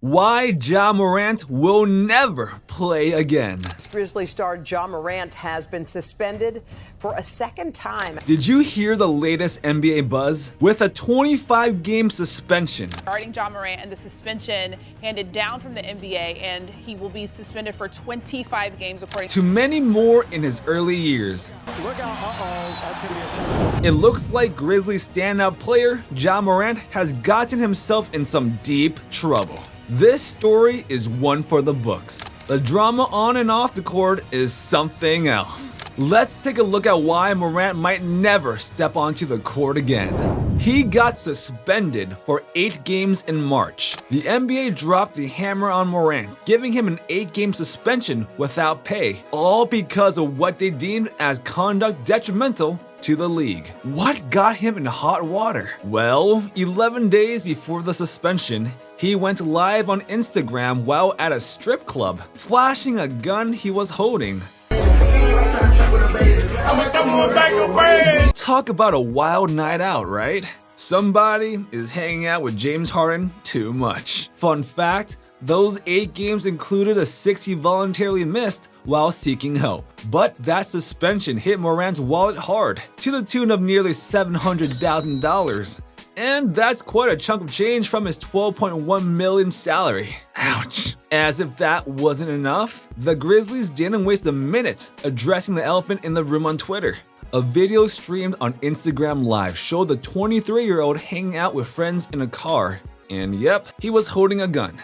Why Ja Morant will never play again. Grizzlies star Ja Morant has been suspended for a second time. Did you hear the latest NBA buzz? With a 25-game suspension. Regarding Ja Morant and the suspension handed down from the NBA, and he will be suspended for 25 games according to many more in his early years. Look out, that's gonna be a tough. It looks like Grizzlies standout player Ja Morant has gotten himself in some deep trouble. This story is one for the books. The drama on and off the court is something else. Let's take a look at why Morant might never step onto the court again. He got suspended for 8 games in March. The NBA dropped the hammer on Morant, giving him an 8-game suspension without pay, all because of what they deemed as conduct detrimental to the league. What got him in hot water? Well, 11 days before the suspension, he went live on Instagram while at a strip club, flashing a gun he was holding. Talk about a wild night out, right? Somebody is hanging out with James Harden too much. Fun fact, those 8 games included a 6 he voluntarily missed while seeking help. But that suspension hit Morant's wallet hard, to the tune of nearly $700,000. And that's quite a chunk of change from his $12.1 million salary. Ouch. As if that wasn't enough, the Grizzlies didn't waste a minute addressing the elephant in the room on Twitter. A video streamed on Instagram Live showed the 23-year-old hanging out with friends in a car. And yep, he was holding a gun.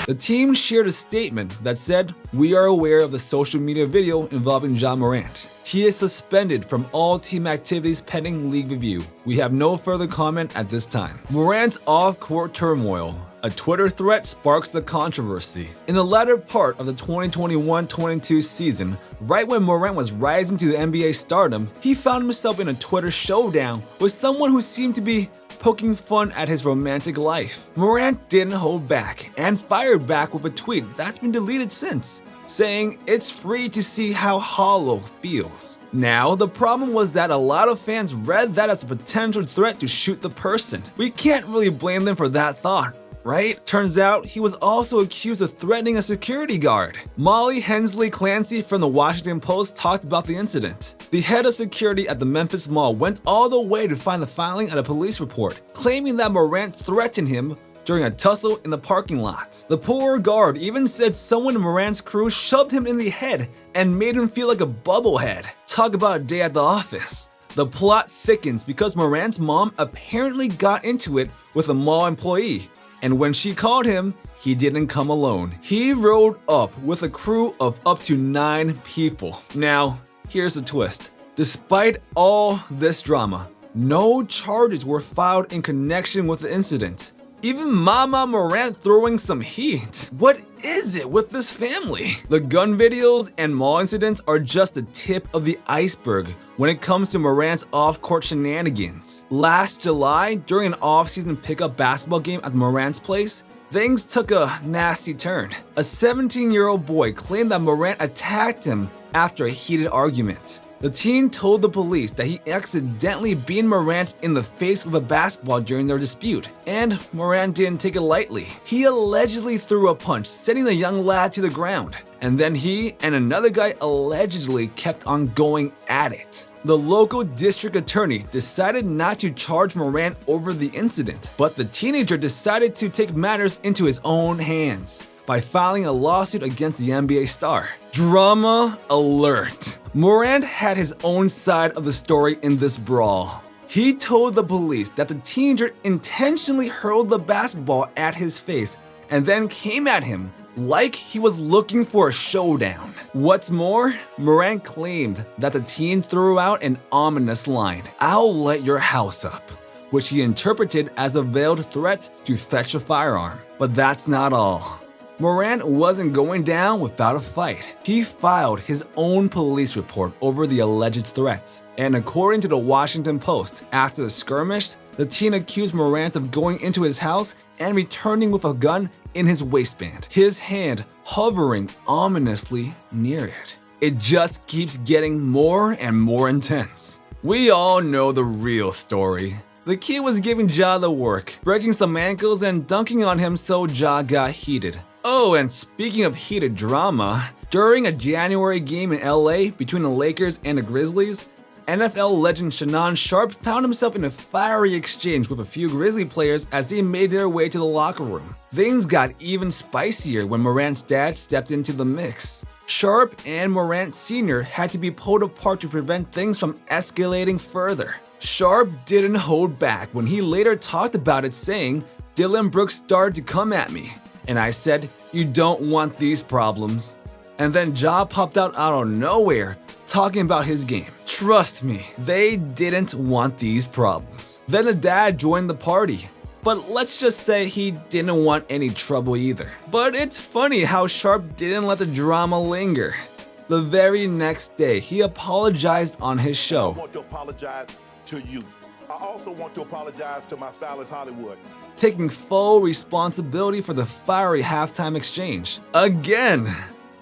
The team shared a statement that said, "We are aware of the social media video involving Ja Morant. He is suspended from all team activities pending league review. We have no further comment at this time." Morant's off-court turmoil. A Twitter threat sparks the controversy. In the latter part of the 2021-22 season, right when Morant was rising to the NBA stardom, he found himself in a Twitter showdown with someone who seemed to be poking fun at his romantic life. Morant didn't hold back and fired back with a tweet that's been deleted since, saying it's free to see how hollow feels. Now, the problem was that a lot of fans read that as a potential threat to shoot the person. We can't really blame them for that thought, right? Turns out he was also accused of threatening a security guard. Molly Hensley Clancy from the Washington Post talked about the incident. The head of security at the Memphis Mall went all the way to find the filing at a police report, claiming that Morant threatened him during a tussle in the parking lot. The poor guard even said someone in Morant's crew shoved him in the head and made him feel like a bubblehead. Talk about a day at the office. The plot thickens because Morant's mom apparently got into it with a mall employee. And when she called him, he didn't come alone. He rode up with a crew of up to 9 people. Now, here's the twist. Despite all this drama, no charges were filed in connection with the incident. Even Mama Morant throwing some heat. What is it with this family? The gun videos and mall incidents are just the tip of the iceberg when it comes to Morant's off-court shenanigans. Last July, during an off-season pickup basketball game at Morant's place, things took a nasty turn. A 17-year-old boy claimed that Morant attacked him after a heated argument. The teen told the police that he accidentally beat Morant in the face with a basketball during their dispute, and Morant didn't take it lightly. He allegedly threw a punch, sending the young lad to the ground, and then he and another guy allegedly kept on going at it. The local district attorney decided not to charge Morant over the incident, but the teenager decided to take matters into his own hands by filing a lawsuit against the NBA star. Drama alert. Morant had his own side of the story in this brawl. He told the police that the teenager intentionally hurled the basketball at his face and then came at him like he was looking for a showdown. What's more, Morant claimed that the teen threw out an ominous line, "I'll light your house up," which he interpreted as a veiled threat to fetch a firearm. But that's not all. Morant wasn't going down without a fight. He filed his own police report over the alleged threat. And according to the Washington Post, after the skirmish, the teen accused Morant of going into his house and returning with a gun in his waistband, his hand hovering ominously near it. It just keeps getting more and more intense. We all know the real story. The kid was giving Ja the work, breaking some ankles and dunking on him, so Ja got heated. Oh, and speaking of heated drama, during a January game in LA between the Lakers and the Grizzlies, NFL legend Shannon Sharpe found himself in a fiery exchange with a few Grizzly players as they made their way to the locker room. Things got even spicier when Morant's dad stepped into the mix. Sharpe and Morant Sr. had to be pulled apart to prevent things from escalating further. Sharpe didn't hold back when he later talked about it, saying, "Dylan Brooks started to come at me, and I said, you don't want these problems." And then Ja popped out of nowhere, talking about his game. Trust me, they didn't want these problems. Then the dad joined the party, but let's just say he didn't want any trouble either. But it's funny how Sharpe didn't let the drama linger. The very next day, he apologized on his show. I want to apologize to you. I also want to apologize to my stylist Hollywood, taking full responsibility for the fiery halftime exchange. Again,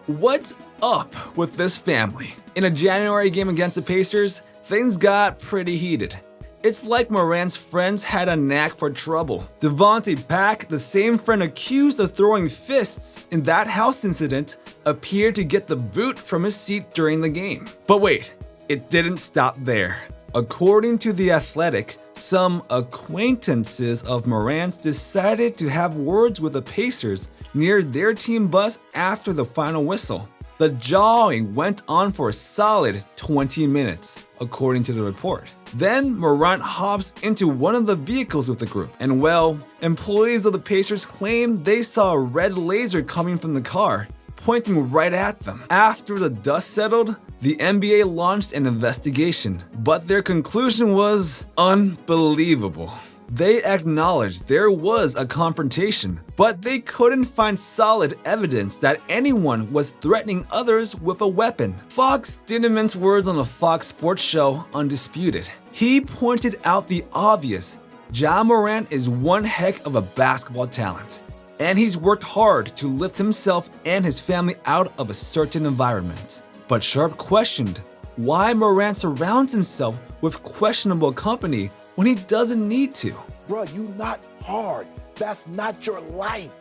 what's up with this family? In a January game against the Pacers, things got pretty heated. It's like Morant's friends had a knack for trouble. Devontae Pack, the same friend accused of throwing fists in that house incident, appeared to get the boot from his seat during the game. But wait, it didn't stop there. According to The Athletic, some acquaintances of Morant's decided to have words with the Pacers near their team bus after the final whistle. The jawing went on for a solid 20 minutes, according to the report. Then Morant hops into one of the vehicles with the group, and well, employees of the Pacers claim they saw a red laser coming from the car, pointing right at them. After the dust settled, the NBA launched an investigation, but their conclusion was unbelievable. They acknowledged there was a confrontation, but they couldn't find solid evidence that anyone was threatening others with a weapon. Fox didn't mince words on the Fox Sports show Undisputed. He pointed out the obvious. Ja Morant is one heck of a basketball talent, and he's worked hard to lift himself and his family out of a certain environment. But Sharpe questioned why Morant surrounds himself with questionable company when he doesn't need to. Bruh, you not hard. That's not your life.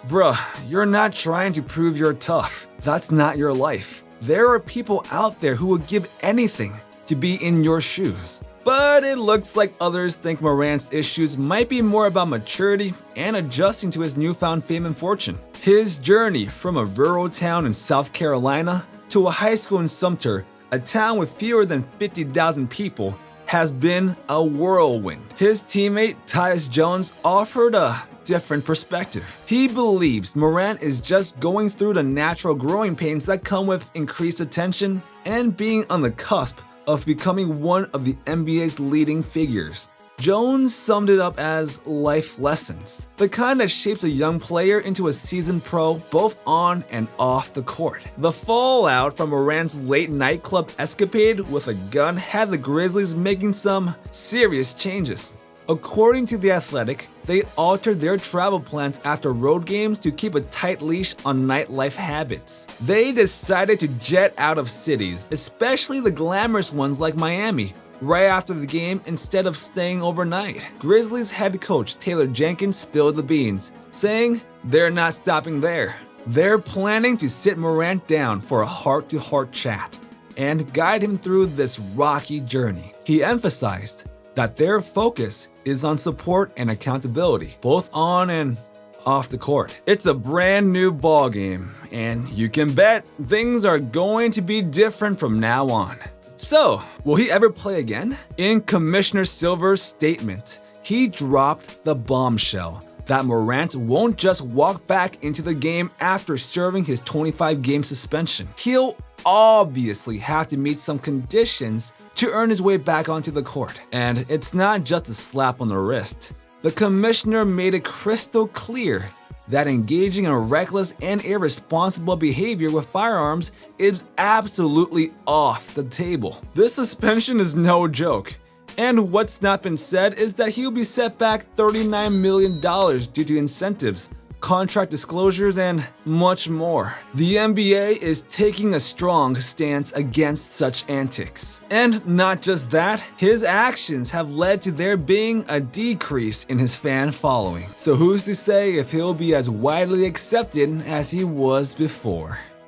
Bruh, you're not trying to prove you're tough. That's not your life. There are people out there who would give anything to be in your shoes. But it looks like others think Morant's issues might be more about maturity and adjusting to his newfound fame and fortune. His journey from a rural town in South Carolina to a high school in Sumter, a town with fewer than 50,000 people, has been a whirlwind. His teammate Tyus Jones offered a different perspective. He believes Morant is just going through the natural growing pains that come with increased attention and being on the cusp of becoming one of the NBA's leading figures. Jones summed it up as life lessons, the kind that shapes a young player into a seasoned pro both on and off the court. The fallout from Morant's late nightclub escapade with a gun had the Grizzlies making some serious changes. According to The Athletic, they altered their travel plans after road games to keep a tight leash on nightlife habits. They decided to jet out of cities, especially the glamorous ones like Miami, right after the game instead of staying overnight. Grizzlies head coach Taylor Jenkins spilled the beans, saying they're not stopping there. They're planning to sit Morant down for a heart-to-heart chat and guide him through this rocky journey. He emphasized that their focus is on support and accountability, both on and off the court. It's a brand new ballgame, and you can bet things are going to be different from now on. So, will he ever play again? In Commissioner Silver's statement, he dropped the bombshell that Morant won't just walk back into the game after serving his 25-game suspension. He'll obviously have to meet some conditions to earn his way back onto the court. And it's not just a slap on the wrist. The commissioner made it crystal clear that engaging in reckless and irresponsible behavior with firearms is absolutely off the table. This suspension is no joke. And what's not been said is that he'll be set back $39 million due to incentives, contract disclosures, and much more. The NBA is taking a strong stance against such antics. And not just that, his actions have led to there being a decrease in his fan following. So who's to say if he'll be as widely accepted as he was before?